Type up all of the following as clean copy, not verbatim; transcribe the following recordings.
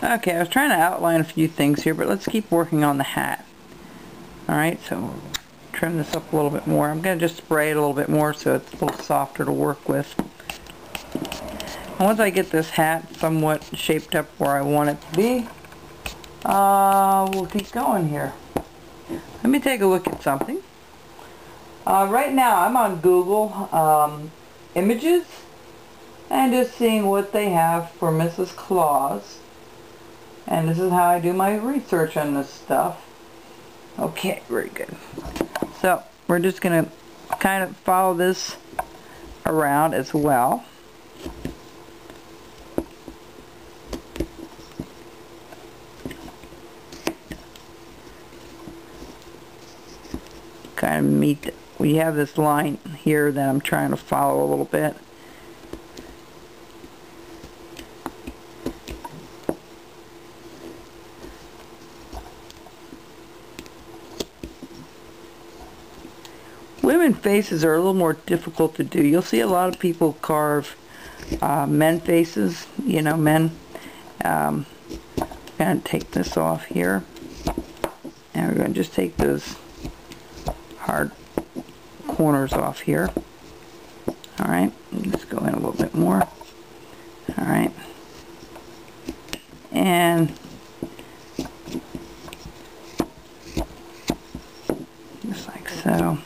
Okay, I was trying to outline a few things here, but let's keep working on the hat. Alright, so trim this up a little bit more. I'm going to just spray it a little bit more so it's a little softer to work with. And once I get this hat somewhat shaped up where I want it to be, we'll keep going here. Let me take a look at something. Right now I'm on Google Images and just seeing what they have for Mrs. Claus. And this is how I do my research on this stuff. Okay, very good. So we're just going to kind of follow this around as well. Kind of meet, we have this line here that I'm trying to follow a little bit. Women faces are a little more difficult to do. You'll see a lot of people carve men faces, you know, men. I'm going to take this off here. And we're going to just take those hard corners off here. Alright, just go in a little bit more. Alright. And just like so.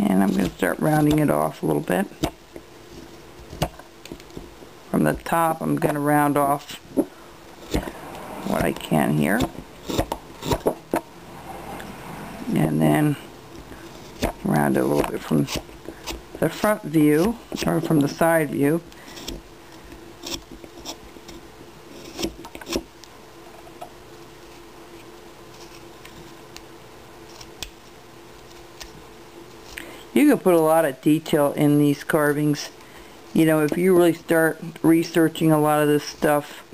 And I'm going to start rounding it off a little bit. From the top, I'm going to round off what I can here. And then round it a little bit from the front view, or from the side view. You can put a lot of detail in these carvings. You know, if you really start researching a lot of this stuff,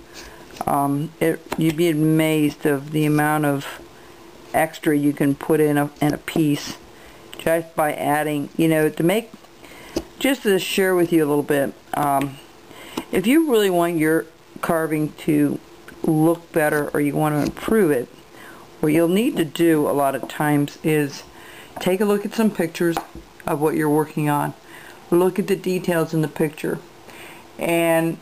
you'd be amazed of the amount of extra you can put in a piece just by adding, you know, to make, just to share with you a little bit, if you really want your carving to look better or you want to improve it, what you'll need to do a lot of times is take a look at some pictures of what you're working on. Look at the details in the picture. And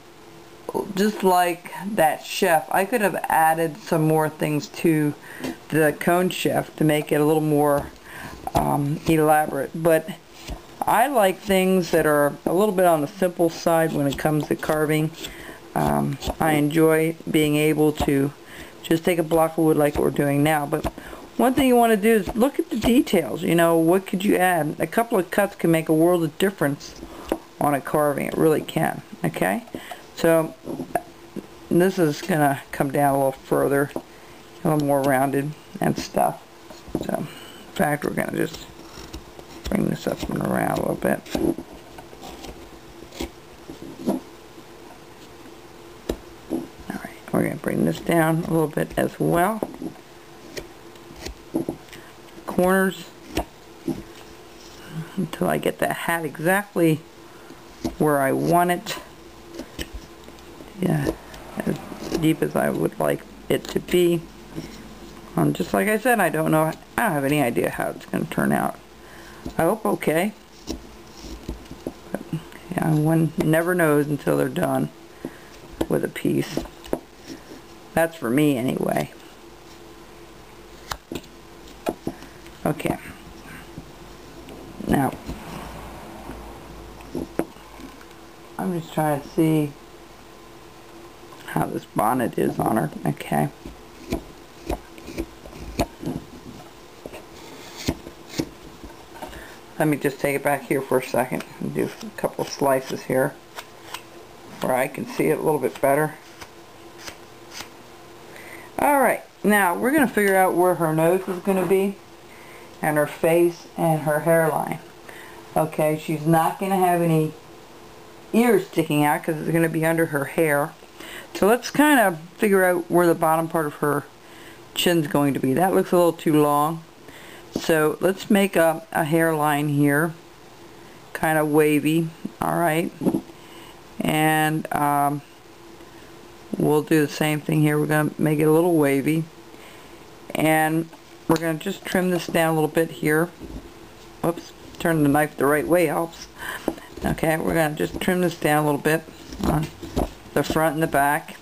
just like that chef, I could have added some more things to the cone chef to make it a little more elaborate. But I like things that are a little bit on the simple side when it comes to carving. I enjoy being able to just take a block of wood like we're doing now. But one thing you want to do is look at the details. You know, what could you add? A couple of cuts can make a world of difference on a carving. It really can. Okay? So this is going to come down a little further, a little more rounded and stuff. So in fact, we're going to just bring this up and around a little bit. Alright, we're going to bring this down a little bit as well. Corners until I get the hat exactly where I want it. Yeah, as deep as I would like it to be. Just like I said, I don't have any idea how it's going to turn out. I hope okay. But, yeah, one never knows until they're done with a piece. That's for me anyway. Okay. Now, I'm just trying to see how this bonnet is on her. Okay. Let me just take it back here for a second and do a couple slices here where I can see it a little bit better. Alright, now we're going to figure out where her nose is going to be, and her face and her hairline. Okay, she's not going to have any ears sticking out because it's going to be under her hair. So let's kind of figure out where the bottom part of her chin's going to be. That looks a little too long. So let's make a hairline here, kind of wavy, alright. And we'll do the same thing here. We're going to make it a little wavy. And we're going to just trim this down a little bit here. Whoops, turn the knife the right way helps. Okay, we're going to just trim this down a little bit on the front and the back.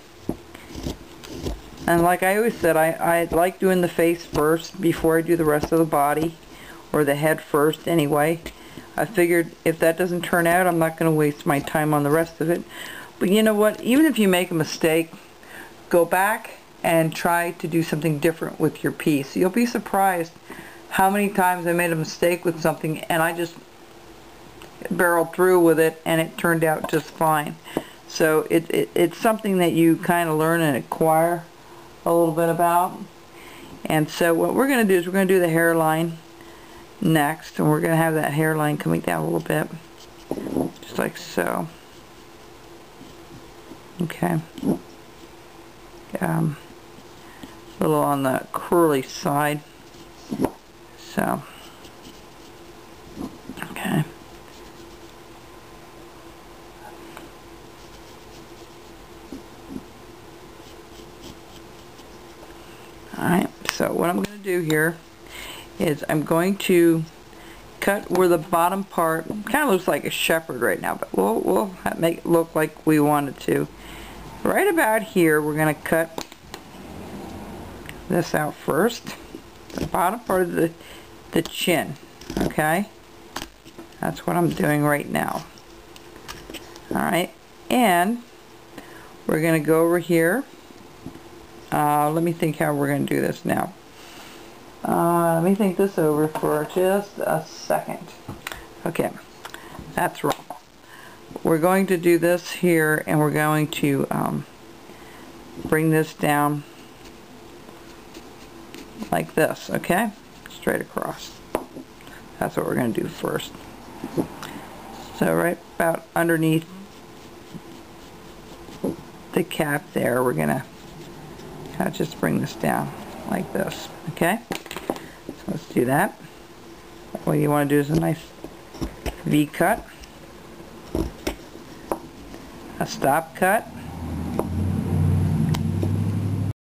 And like I always said, I like doing the face first before I do the rest of the body, or the head first anyway. I figured if that doesn't turn out, I'm not going to waste my time on the rest of it. But you know what, even if you make a mistake, go back and try to do something different with your piece. You'll be surprised how many times I made a mistake with something and I just barreled through with it and it turned out just fine. So it's something that you kind of learn and acquire a little bit about. And so what we're going to do is we're going to do the hairline next, and we're going to have that hairline coming down a little bit, just like so. Okay. A little on the curly side. So. Okay. Alright, so what I'm going to do here is I'm going to cut where the bottom part kind of looks like a shepherd right now, but we'll make it look like we want it to. Right about here, we're going to cut this out first, the bottom part of the chin. Okay, that's what I'm doing right now. Alright, and we're going to go over here. Let me think how we're going to do this now. Let me think this over for just a second. Okay, that's wrong. We're going to do this here, and we're going to bring this down like this, okay? Straight across. That's what we're going to do first. So right about underneath the cap there, we're going to just bring this down like this, okay? So let's do that. What you want to do is a nice V cut, a stop cut,